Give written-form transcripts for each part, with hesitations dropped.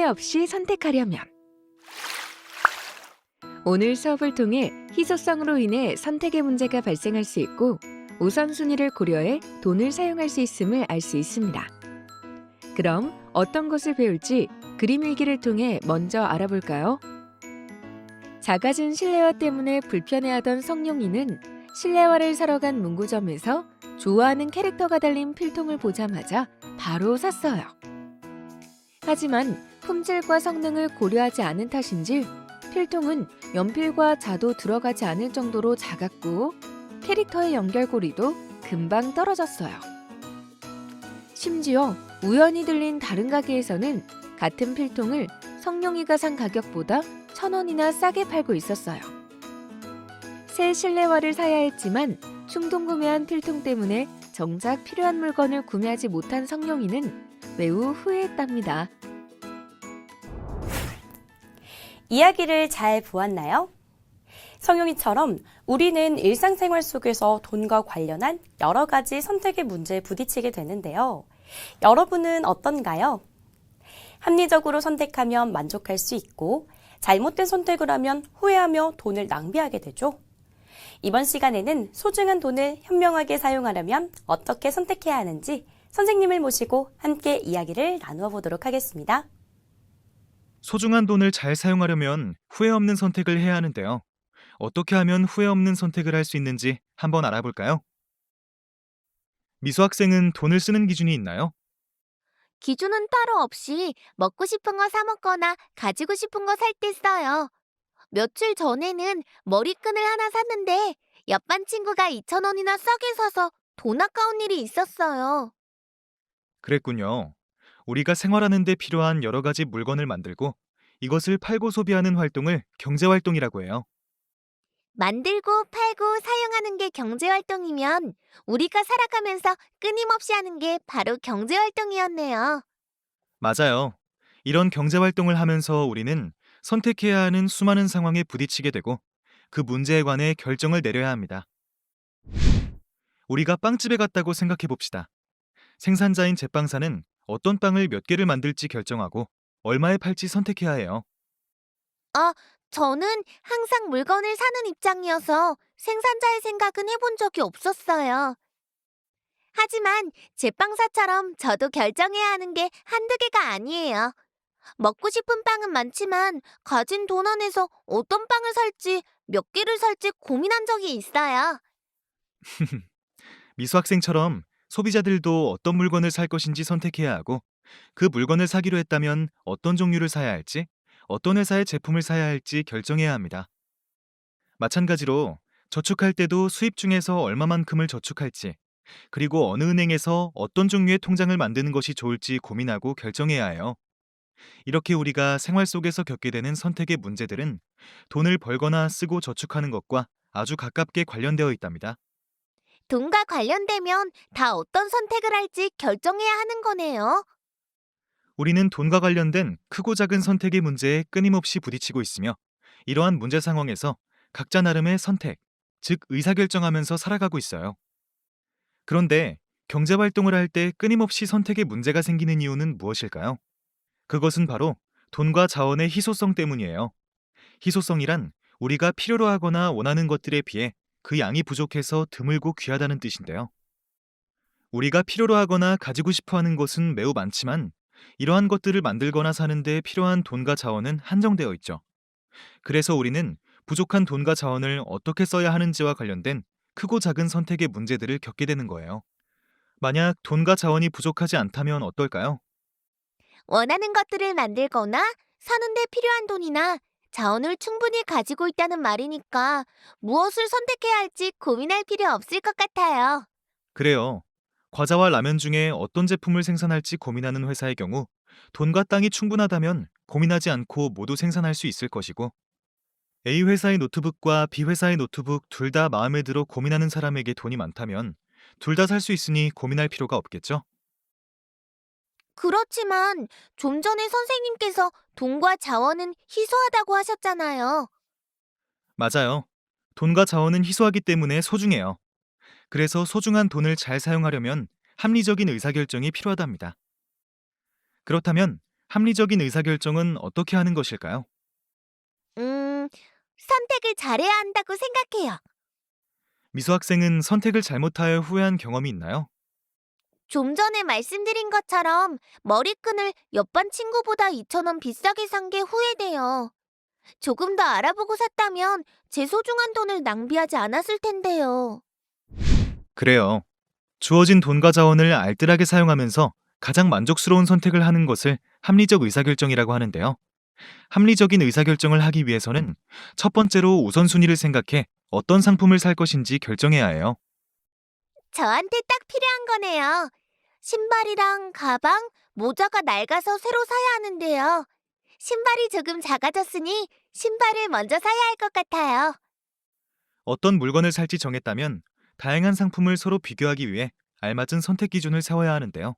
없이 선택하려면 오늘 수업을 통해 희소성으로 인해 선택의 문제가 발생할 수 있고 우선순위를 고려해 돈을 사용할 수 있음을 알 수 있습니다. 그럼 어떤 것을 배울지 그림 일기를 통해 먼저 알아볼까요? 작아진 실내화 때문에 불편해하던 성룡이는 실내화를 사러 간 문구점에서 좋아하는 캐릭터가 달린 필통을 보자마자 바로 샀어요. 하지만 품질과 성능을 고려하지 않은 탓인지 필통은 연필과 자도 들어가지 않을 정도로 작았고 캐릭터의 연결고리도 금방 떨어졌어요. 심지어 우연히 들린 다른 가게에서는 같은 필통을 성룡이가 산 가격보다 1,000원이나 싸게 팔고 있었어요. 새 실내화를 사야 했지만 충동구매한 필통 때문에 정작 필요한 물건을 구매하지 못한 성룡이는 매우 후회했답니다. 이야기를 잘 보았나요? 성용이처럼 우리는 일상생활 속에서 돈과 관련한 여러 가지 선택의 문제에 부딪히게 되는데요. 여러분은 어떤가요? 합리적으로 선택하면 만족할 수 있고 잘못된 선택을 하면 후회하며 돈을 낭비하게 되죠. 이번 시간에는 소중한 돈을 현명하게 사용하려면 어떻게 선택해야 하는지 선생님을 모시고 함께 이야기를 나누어 보도록 하겠습니다. 소중한 돈을 잘 사용하려면 후회 없는 선택을 해야 하는데요. 어떻게 하면 후회 없는 선택을 할 수 있는지 한번 알아볼까요? 미수 학생은 돈을 쓰는 기준이 있나요? 기준은 따로 없이 먹고 싶은 거 사 먹거나 가지고 싶은 거 살 때 써요. 며칠 전에는 머리끈을 하나 샀는데 옆반 친구가 2,000원이나 싸게 사서 돈 아까운 일이 있었어요. 그랬군요. 우리가 생활하는 데 필요한 여러 가지 물건을 만들고 이것을 팔고 소비하는 활동을 경제활동이라고 해요. 만들고 팔고 사용하는 게 경제활동이면 우리가 살아가면서 끊임없이 하는 게 바로 경제활동이었네요. 맞아요. 이런 경제활동을 하면서 우리는 선택해야 하는 수많은 상황에 부딪히게 되고 그 문제에 관해 결정을 내려야 합니다. 우리가 빵집에 갔다고 생각해 봅시다. 생산자인 제빵사는 어떤 빵을 몇 개를 만들지 결정하고 얼마에 팔지 선택해야 해요. 저는 항상 물건을 사는 입장이어서 생산자의 생각은 해본 적이 없었어요. 하지만 제빵사처럼 저도 결정해야 하는 게 한두 개가 아니에요. 먹고 싶은 빵은 많지만 가진 돈 안에서 어떤 빵을 살지, 몇 개를 살지 고민한 적이 있어요. 미수 학생처럼 소비자들도 어떤 물건을 살 것인지 선택해야 하고 그 물건을 사기로 했다면 어떤 종류를 사야 할지, 어떤 회사의 제품을 사야 할지 결정해야 합니다. 마찬가지로 저축할 때도 수입 중에서 얼마만큼을 저축할지, 그리고 어느 은행에서 어떤 종류의 통장을 만드는 것이 좋을지 고민하고 결정해야 해요. 이렇게 우리가 생활 속에서 겪게 되는 선택의 문제들은 돈을 벌거나 쓰고 저축하는 것과 아주 가깝게 관련되어 있답니다. 돈과 관련되면 다 어떤 선택을 할지 결정해야 하는 거네요. 우리는 돈과 관련된 크고 작은 선택의 문제에 끊임없이 부딪히고 있으며 이러한 문제 상황에서 각자 나름의 선택, 즉 의사결정하면서 살아가고 있어요. 그런데 경제활동을 할 때 끊임없이 선택의 문제가 생기는 이유는 무엇일까요? 그것은 바로 돈과 자원의 희소성 때문이에요. 희소성이란 우리가 필요로 하거나 원하는 것들에 비해 그 양이 부족해서 드물고 귀하다는 뜻인데요. 우리가 필요로 하거나 가지고 싶어 하는 것은 매우 많지만 이러한 것들을 만들거나 사는 데 필요한 돈과 자원은 한정되어 있죠. 그래서 우리는 부족한 돈과 자원을 어떻게 써야 하는지와 관련된 크고 작은 선택의 문제들을 겪게 되는 거예요. 만약 돈과 자원이 부족하지 않다면 어떨까요? 원하는 것들을 만들거나 사는데 필요한 돈이나 자원을 충분히 가지고 있다는 말이니까 무엇을 선택해야 할지 고민할 필요 없을 것 같아요. 그래요. 과자와 라면 중에 어떤 제품을 생산할지 고민하는 회사의 경우 돈과 땅이 충분하다면 고민하지 않고 모두 생산할 수 있을 것이고 A 회사의 노트북과 B 회사의 노트북 둘 다 마음에 들어 고민하는 사람에게 돈이 많다면 둘 다 살 수 있으니 고민할 필요가 없겠죠? 그렇지만 좀 전에 선생님께서 돈과 자원은 희소하다고 하셨잖아요. 맞아요. 돈과 자원은 희소하기 때문에 소중해요. 그래서 소중한 돈을 잘 사용하려면 합리적인 의사결정이 필요하답니다. 그렇다면 합리적인 의사결정은 어떻게 하는 것일까요? 선택을 잘해야 한다고 생각해요. 미수 학생은 선택을 잘못하여 후회한 경험이 있나요? 좀 전에 말씀드린 것처럼 머리끈을 옆반 친구보다 2,000원 비싸게 산 게 후회돼요. 조금 더 알아보고 샀다면 제 소중한 돈을 낭비하지 않았을 텐데요. 그래요. 주어진 돈과 자원을 알뜰하게 사용하면서 가장 만족스러운 선택을 하는 것을 합리적 의사결정이라고 하는데요. 합리적인 의사결정을 하기 위해서는 첫 번째로 우선순위를 생각해 어떤 상품을 살 것인지 결정해야 해요. 저한테 딱 필요한 거네요. 신발이랑 가방, 모자가 낡아서 새로 사야 하는데요. 신발이 조금 작아졌으니 신발을 먼저 사야 할 것 같아요. 어떤 물건을 살지 정했다면 다양한 상품을 서로 비교하기 위해 알맞은 선택 기준을 세워야 하는데요.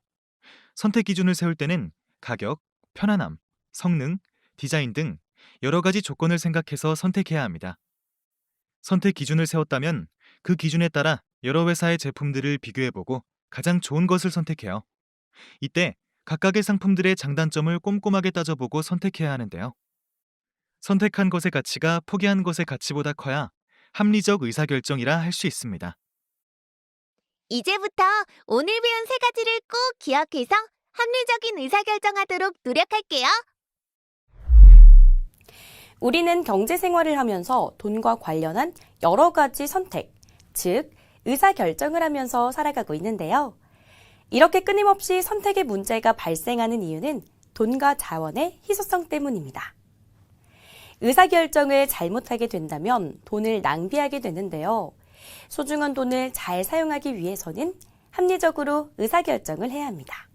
선택 기준을 세울 때는 가격, 편안함, 성능, 디자인 등 여러 가지 조건을 생각해서 선택해야 합니다. 선택 기준을 세웠다면 그 기준에 따라 여러 회사의 제품들을 비교해보고 가장 좋은 것을 선택해요. 이때 각각의 상품들의 장단점을 꼼꼼하게 따져보고 선택해야 하는데요. 선택한 것의 가치가 포기한 것의 가치보다 커야 합리적 의사결정이라 할 수 있습니다. 이제부터 오늘 배운 세 가지를 꼭 기억해서 합리적인 의사결정하도록 노력할게요. 우리는 경제 생활을 하면서 돈과 관련한 여러 가지 선택, 즉 의사결정을 하면서 살아가고 있는데요. 이렇게 끊임없이 선택의 문제가 발생하는 이유는 돈과 자원의 희소성 때문입니다. 의사결정을 잘못하게 된다면 돈을 낭비하게 되는데요. 소중한 돈을 잘 사용하기 위해서는 합리적으로 의사결정을 해야 합니다.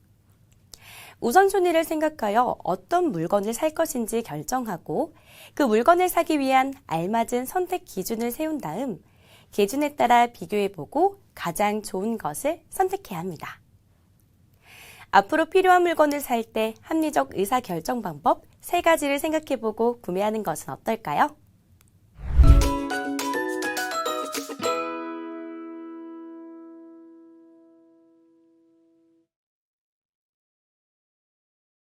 우선순위를 생각하여 어떤 물건을 살 것인지 결정하고 그 물건을 사기 위한 알맞은 선택 기준을 세운 다음 기준에 따라 비교해보고 가장 좋은 것을 선택해야 합니다. 앞으로 필요한 물건을 살 때 합리적 의사결정 방법 3가지를 생각해보고 구매하는 것은 어떨까요?